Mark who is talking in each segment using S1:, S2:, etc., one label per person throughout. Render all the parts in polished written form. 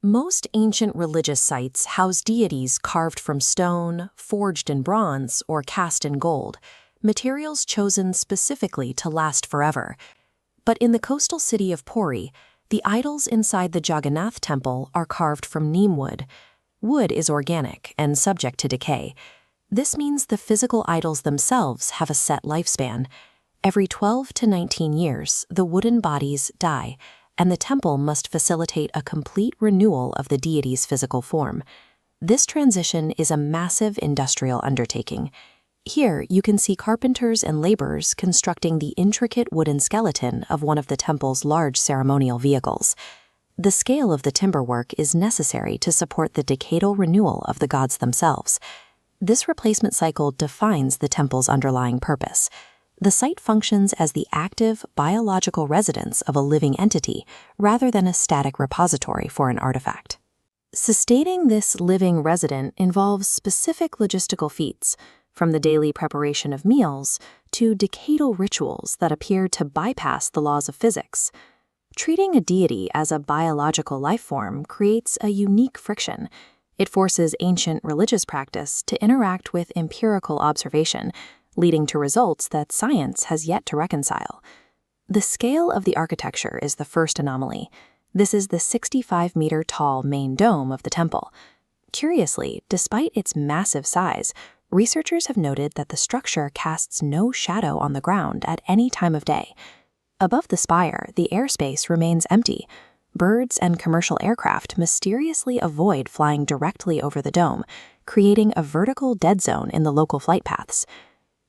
S1: Most ancient religious sites house deities carved from stone, forged in bronze, or cast in gold, materials chosen specifically to last forever. But in the coastal city of Puri, the idols inside the Jagannath Temple are carved from neem wood. Wood is organic and subject to decay. This means the physical idols themselves have a set lifespan. Every 12 to 19 years, the wooden bodies die, and the temple must facilitate a complete renewal of the deity's physical form. This transition is a massive industrial undertaking. Here, you can see carpenters and laborers constructing the intricate wooden skeleton of one of the temple's large ceremonial vehicles. The scale of the timber work is necessary to support the decadal renewal of the gods themselves. This replacement cycle defines the temple's underlying purpose. The site functions as the active, biological residence of a living entity rather than a static repository for an artifact. Sustaining this living resident involves specific logistical feats, from the daily preparation of meals to decadal rituals that appear to bypass the laws of physics. Treating a deity as a biological life form creates a unique friction. It forces ancient religious practice to interact with empirical observation, leading to results that science has yet to reconcile. The scale of the architecture is the first anomaly. This is the 65-meter-tall main dome of the temple. Curiously, despite its massive size, researchers have noted that the structure casts no shadow on the ground at any time of day. Above the spire, the airspace remains empty. Birds and commercial aircraft mysteriously avoid flying directly over the dome, creating a vertical dead zone in the local flight paths.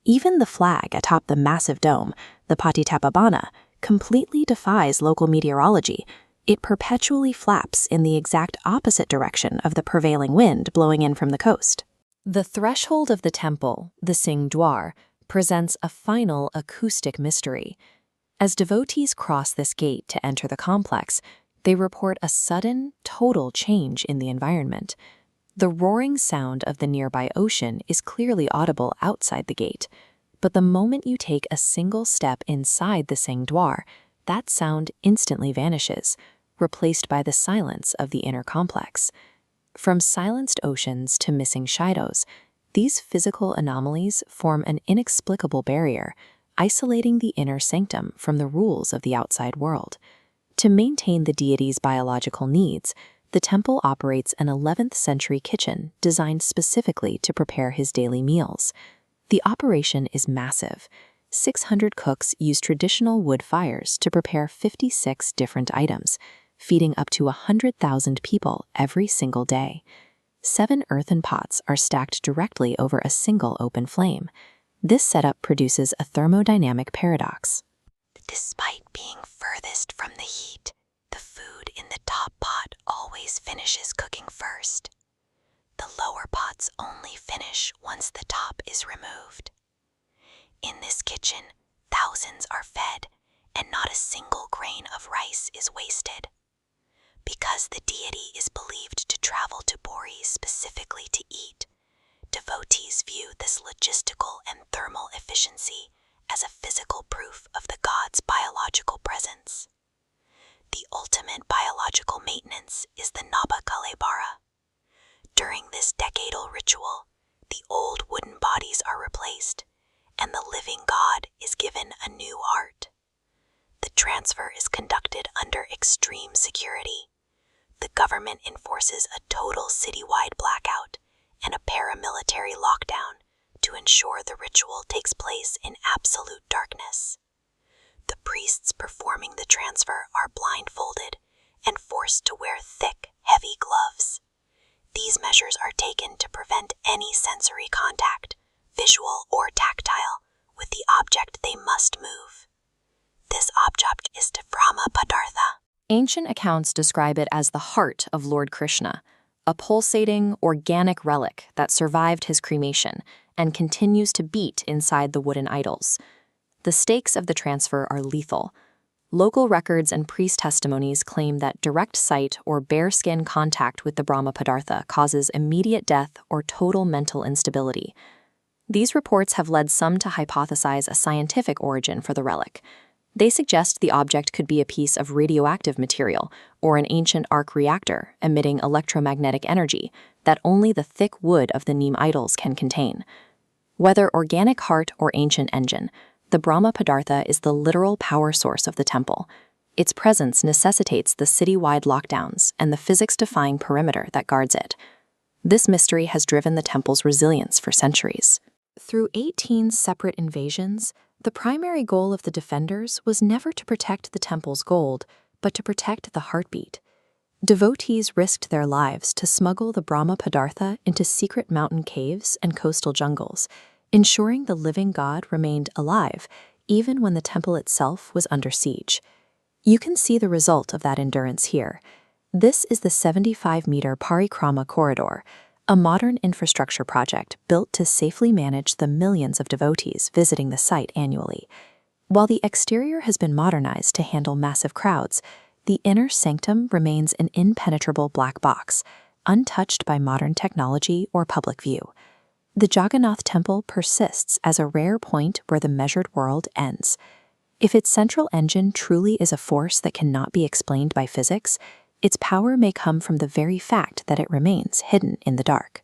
S1: Even the flag atop the massive dome, the Patitapabana, completely defies local meteorology. It perpetually flaps in the exact opposite direction of the prevailing wind blowing in from the coast. The threshold of the temple, the Singh Dwar, presents a final acoustic mystery. As devotees cross this gate to enter the complex, they report a sudden, total change in the environment. The roaring sound of the nearby ocean is clearly audible outside the gate, but the moment you take a single step inside the Singh Dwar, that sound instantly vanishes, replaced by the silence of the inner complex. From silenced oceans to missing shadows, these physical anomalies form an inexplicable barrier, isolating the inner sanctum from the rules of the outside world. To maintain the deity's biological needs, the temple operates an 11th century kitchen designed specifically to prepare his daily meals. The operation is massive. 600 cooks use traditional wood fires to prepare 56 different items, feeding up to 100,000 people every single day. 7 earthen pots are stacked directly over a single open flame. This setup produces a thermodynamic paradox. Despite being furthest from the heat, the food in the top pot always finishes cooking first. The lower pots only finish once the top is removed. In this kitchen, thousands are fed, and not a single grain of rice is wasted. Because the deity is believed to travel to Puri specifically to eat, devotees view this logistical and thermal efficiency as a physical proof of the god's biological presence. The ultimate biological maintenance is the Nabakale-bara. During this decadal ritual, the old wooden bodies are replaced, and the living god is given a new heart. The transfer is conducted under extreme security. The government enforces a total citywide blackout and a paramilitary lockdown to ensure the ritual takes place in absolute darkness. The priests performing the transfer are blindfolded and forced to wear thick, heavy gloves. These measures are taken to prevent any sensory contact, visual or tactile, with the object they must move. This object is the Brahma-padartha. Ancient accounts describe it as the heart of Lord Krishna, a pulsating, organic relic that survived his cremation and continues to beat inside the wooden idols. The stakes of the transfer are lethal. Local records and priest testimonies claim that direct sight or bare-skin contact with the Brahma-padartha causes immediate death or total mental instability. These reports have led some to hypothesize a scientific origin for the relic. They suggest the object could be a piece of radioactive material or an ancient arc reactor emitting electromagnetic energy that only the thick wood of the neem idols can contain. Whether organic heart or ancient engine, the Brahma Padartha is the literal power source of the temple. Its presence necessitates the city-wide lockdowns and the physics-defying perimeter that guards it. This mystery has driven the temple's resilience for centuries. Through 18 separate invasions, the primary goal of the defenders was never to protect the temple's gold, but to protect the heartbeat. Devotees risked their lives to smuggle the Brahma Padartha into secret mountain caves and coastal jungles, ensuring the living god remained alive even when the temple itself was under siege. You can see the result of that endurance here. This is the 75-meter Parikrama corridor, a modern infrastructure project built to safely manage the millions of devotees visiting the site annually. While the exterior has been modernized to handle massive crowds, the inner sanctum remains an impenetrable black box, untouched by modern technology or public view. The Jagannath Temple persists as a rare point where the measured world ends. If its central engine truly is a force that cannot be explained by physics, its power may come from the very fact that it remains hidden in the dark.